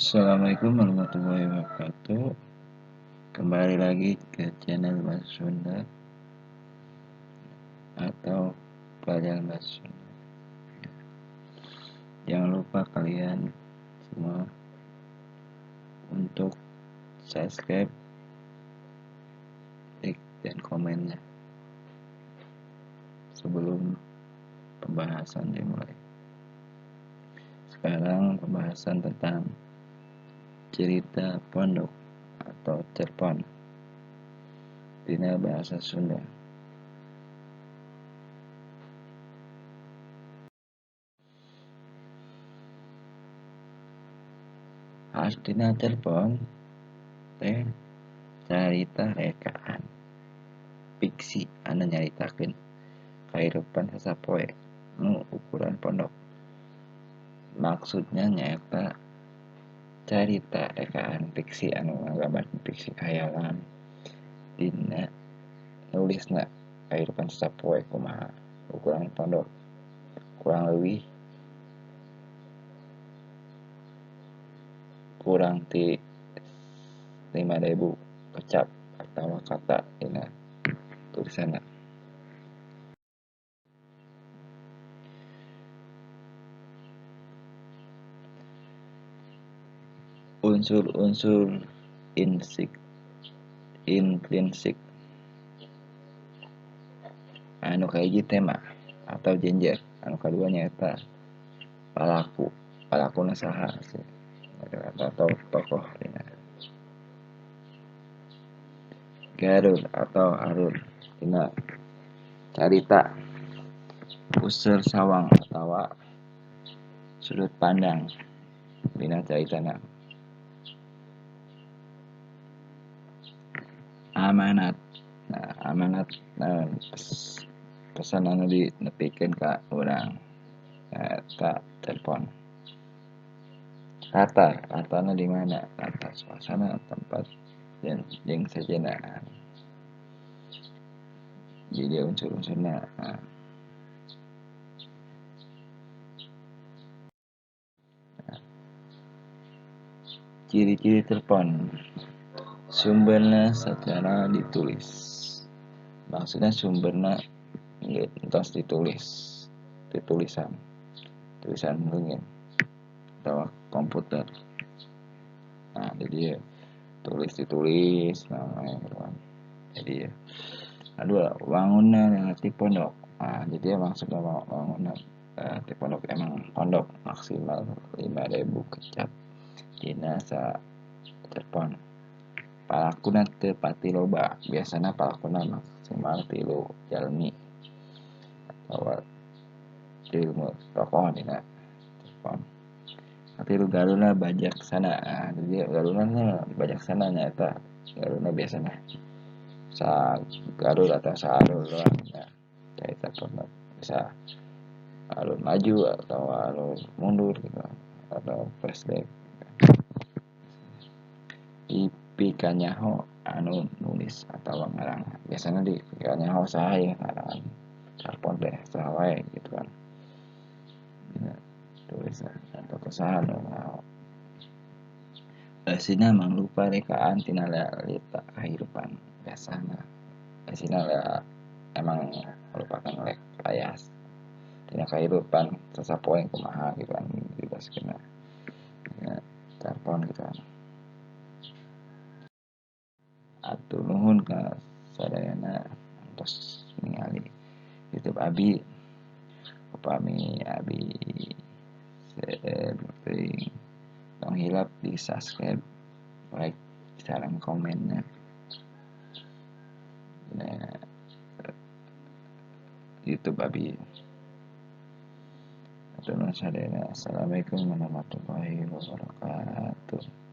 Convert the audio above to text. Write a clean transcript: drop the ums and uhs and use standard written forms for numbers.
Assalamualaikum warahmatullahi wabarakatuh. Kembali lagi ke channel Bahasa Sunda atau pelajaran Bahasa Sunda. Jangan lupa kalian semua untuk subscribe, like, dan komennya sebelum pembahasan dimulai. Sekarang pembahasan tentang cerita pondok atau cerpen dina bahasa Sunda. Artina cerpen teh carita rekaan fiksi anu nyaritakeun kahirupan sasapoe nu ukuran pondok. Maksudnya nyaeta carita rekaan fiksi anu nggambarkeun fiksi khayalan dina nulisna kahirupan sasapoe kumaha ukuran pondok, kurang leuwih kurang ti 5.000 kecap atau kata dina tulisanna. Unsur-unsur intrinsik anu kahiji tema atau genjer, anu kadua nyaeta palakuna saha atau tokoh dina. Garul atau arul dina carita user sawang atawa sudut pandang dina caritana. Amanat. Amanat pesan anu dinepikeun ka urang ka telepon. Ratana di mana? Rata suasana, tempat, dan jeung sejenna. Jadi unsur-unsurna. Ciri-ciri telepon. Sumberna secara ditulis. Maksudnya sumberna entos ditulisan leungit atau komputer. Jadi ditulis namanya gitu kan. Jadi kedua wangunna ngarti pondok. Jadi maksudnya wangunna di pondok emang pondok maksimal 5.000 kecap dina sa cerpen. Palakuna teu pati loba, biasana palakuna maksimal 3 jalmi atau 3 tokoh dina cerpen. Tilu galuna bajaksana. Jadi galuna bajaksana nyaeta galuna biasana sa garul atau sa alul doang ya. Cerita pondok bisa alun maju atau alun mundur gitu atau flashback. Pikanyaho anu nulis atau ngarang. Biasanya di pikanyaho saha ya ngarang cerpen teh saha wae gitu kan. Tulisan atau kesahan Sina mangrupa rekaan tina realita kahirupan biasana. Sina emang merupakan rekayas tina kahirupan sasapoe kumaha gitu kan dibaskeun telepon gitu kan. Atur nuhun ka sadayana tos ningali YouTube Abi. Upami Abi tong hilap di subscribe, like, sareng komennya. YouTube Abi. Atur nuhun sadayana. Assalamualaikum warahmatullahi wabarakatuh.